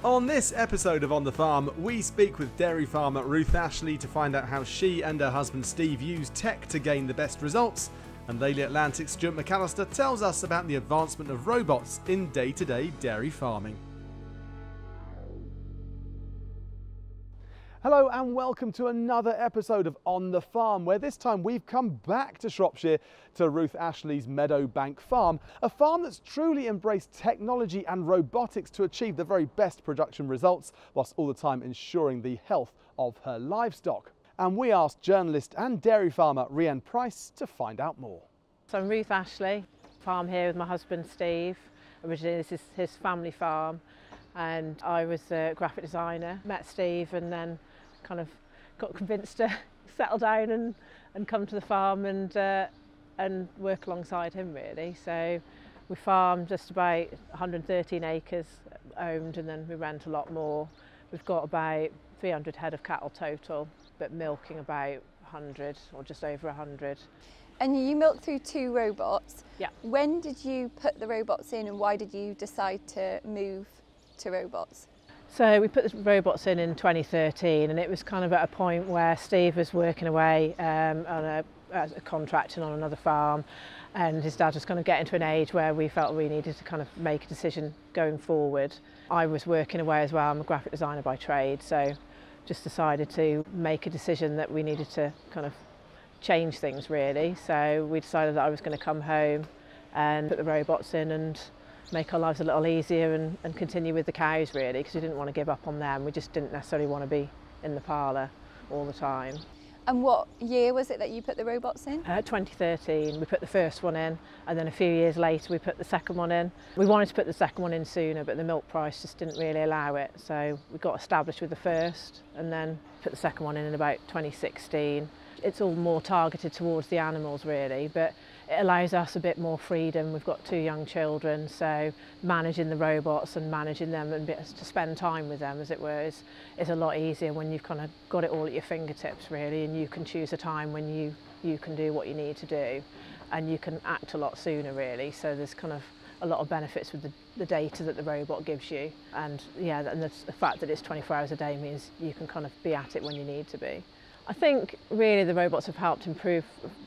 On this episode of On the Farm, we speak with dairy farmer Ruth Ashley to find out how she and her husband Steve use tech to gain the best results, and Daily Atlantic's Stuart McAllister tells us about the advancement of robots in day-to-day dairy farming. Hello and welcome to another episode of On the Farm, where this time we've come back to Shropshire to Ruth Ashley's Meadow Bank farm, a farm that's truly embraced technology and robotics to achieve the very best production results, whilst all the time ensuring the health of her livestock. And we asked journalist and dairy farmer Rhiann Price to find out more. So I'm Ruth Ashley, farm here with my husband Steve. Originally this is his family farm, and I was a graphic designer, met Steve and then kind of got convinced to settle down and come to the farm and work alongside him really. So we farm just about 113 acres owned, and then we rent a lot more. We've got about 300 head of cattle total, but milking about 100 or just over 100. And you milk through 2 robots. Yeah. When did you put the robots in, and why did you decide to move to robots? So we put the robots in 2013, and it was kind of at a point where Steve was working away on a contracting on another farm, and his dad was kind of getting to an age where we felt we needed to kind of make a decision going forward. I was working away as well. I'm a graphic designer by trade, so just decided to make a decision that we needed to kind of change things really. So we decided that I was going to come home and put the robots in and make our lives a little easier and continue with the cows really, because we didn't want to give up on them. We just didn't necessarily want to be in the parlour all the time. And what year was it that you put the robots in? 2013 we put the first one in, and then a few years later we put the second one in. We wanted to put the second one in sooner, but the milk price just didn't really allow it, so we got established with the first and then put the second one in about 2016. It's all more targeted towards the animals really, but it allows us a bit more freedom. We've got 2 young children, so managing the robots and managing them and to spend time with them, as it were, is a lot easier when you've kind of got it all at your fingertips really, and you can choose a time when you can do what you need to do, and you can act a lot sooner really. So there's kind of a lot of benefits with the data that the robot gives you, and yeah, and the fact that it's 24 hours a day means you can kind of be at it when you need to be. I think really the robots have helped improve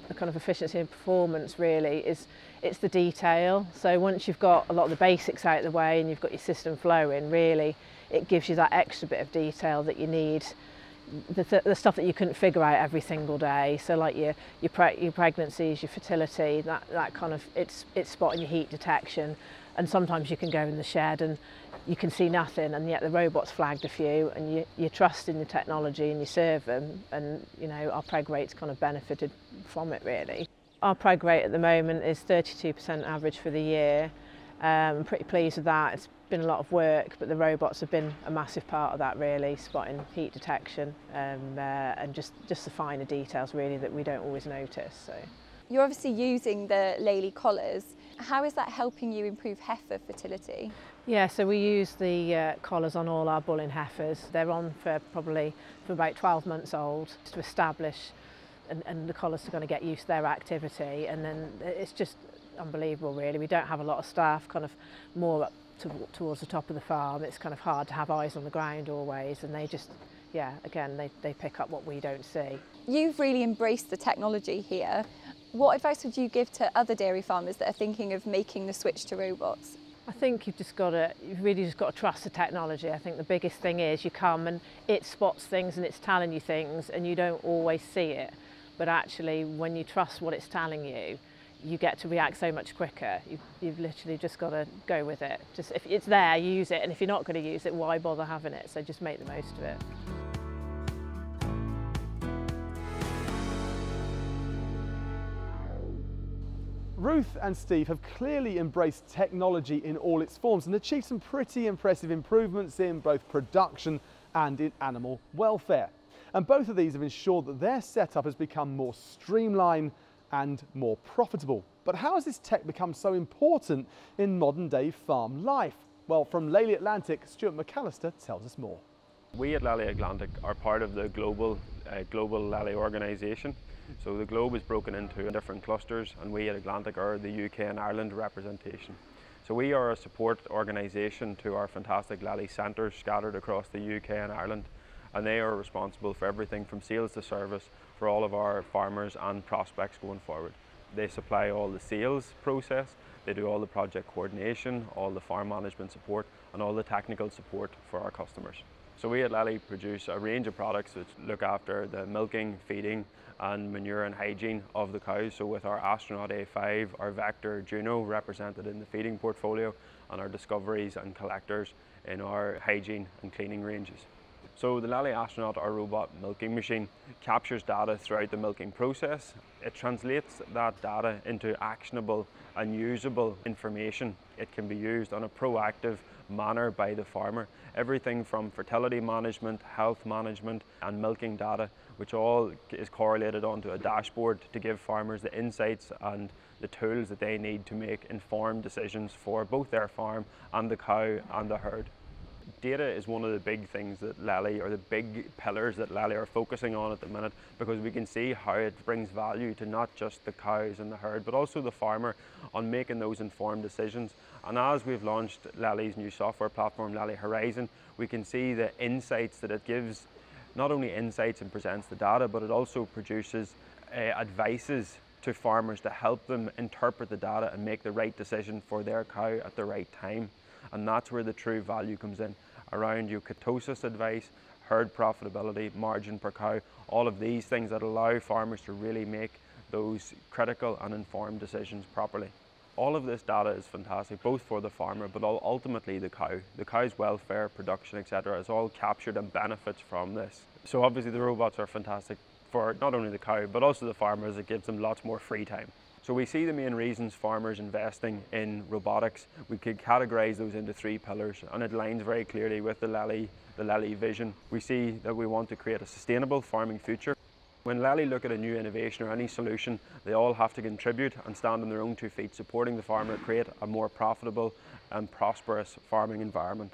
the kind of efficiency and performance really. It's the detail. So once you've got a lot of the basics out of the way and you've got your system flowing, really it gives you that extra bit of detail that you need, the stuff that you couldn't figure out every single day. So like your pregnancies, your fertility, that kind of, it's spotting your heat detection. And sometimes you can go in the shed and you can see nothing, and yet the robot's flagged a few, and you trust in the technology and you serve them, and you know our preg rate's kind of benefited from it really. Our preg rate at the moment is 32% average for the year. I'm pretty pleased with that. It's been a lot of work, but the robots have been a massive part of that really, spotting heat detection and just the finer details really that we don't always notice. So. You're obviously using the Lely collars. How is that helping you improve heifer fertility? Yeah, so we use the collars on all our bull and heifers. They're on for about 12 months old to establish, and the collars are going to get used to their activity, and then it's just unbelievable really. We don't have a lot of staff kind of more up towards the top of the farm. It's kind of hard to have eyes on the ground always, and they just, yeah, again, they pick up what we don't see. You've really embraced the technology here. What advice would you give to other dairy farmers that are thinking of making the switch to robots? I think you've really just got to trust the technology. I think the biggest thing is you come and it spots things and it's telling you things, and you don't always see it. But actually, when you trust what it's telling you, you get to react so much quicker. You've literally just got to go with it. Just if it's there, use it, and if you're not going to use it, why bother having it? So just make the most of it. Ruth and Steve have clearly embraced technology in all its forms and achieved some pretty impressive improvements in both production and in animal welfare. And both of these have ensured that their setup has become more streamlined and more profitable. But how has this tech become so important in modern day farm life? Well, from Daily Atlantic, Stuart McAllister tells us more. We at Lally Atlantic are part of the global Lally organisation. So the globe is broken into different clusters, and we at Atlantic are the UK and Ireland representation. So we are a support organisation to our fantastic Lally centres scattered across the UK and Ireland, and they are responsible for everything from sales to service for all of our farmers and prospects going forward. They supply all the sales process, they do all the project coordination, all the farm management support and all the technical support for our customers. So we at Lally produce a range of products which look after the milking, feeding and manure and hygiene of the cows. So with our Astronaut A5, our Vector Juno represented in the feeding portfolio, and our Discoveries and Collectors in our hygiene and cleaning ranges. So the Lally Astronaut, our robot milking machine, captures data throughout the milking process. It translates that data into actionable and usable information. It can be used on a proactive manner by the farmer. Everything from fertility management, health management and milking data, which all is correlated onto a dashboard to give farmers the insights and the tools that they need to make informed decisions for both their farm and the cow and the herd. Data is one of the big things that Lally, or the big pillars that Lally are focusing on at the minute, because we can see how it brings value to not just the cows and the herd, but also the farmer on making those informed decisions. And as we've launched Lally's new software platform, Lally Horizon, we can see the insights that it gives, not only insights and presents the data, but it also produces advices to farmers to help them interpret the data and make the right decision for their cow at the right time. And that's where the true value comes in, around your ketosis advice, herd profitability, margin per cow, all of these things that allow farmers to really make those critical and informed decisions properly. All of this data is fantastic, both for the farmer, but ultimately the cow. The cow's welfare, production, etc. is all captured and benefits from this. So obviously the robots are fantastic for not only the cow, but also the farmers. It gives them lots more free time. So we see the main reasons farmers investing in robotics. We could categorise those into 3 pillars, and it aligns very clearly with the Lally vision. We see that we want to create a sustainable farming future. When Lally look at a new innovation or any solution, they all have to contribute and stand on their own 2 feet, supporting the farmer, create a more profitable and prosperous farming environment.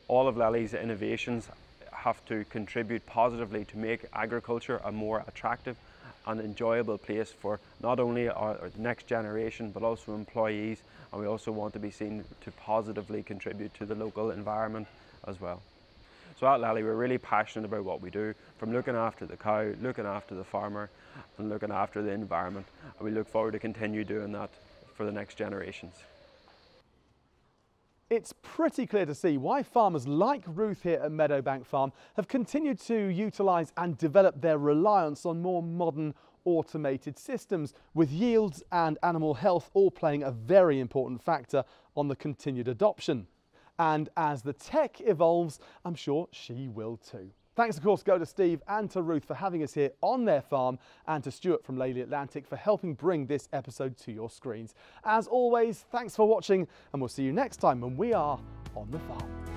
All of Lally's innovations have to contribute positively to make agriculture a more attractive and enjoyable place for not only our next generation, but also employees, and we also want to be seen to positively contribute to the local environment as well. So at Lally, we're really passionate about what we do, from looking after the cow, looking after the farmer, and looking after the environment, and we look forward to continue doing that for the next generations. It's pretty clear to see why farmers like Ruth here at Meadow Bank Farm have continued to utilise and develop their reliance on more modern automated systems, with yields and animal health all playing a very important factor on the continued adoption. And as the tech evolves, I'm sure she will too. Thanks of course go to Steve and to Ruth for having us here on their farm, and to Stuart from Lally Atlantic for helping bring this episode to your screens. As always, thanks for watching, and we'll see you next time when we are on the farm.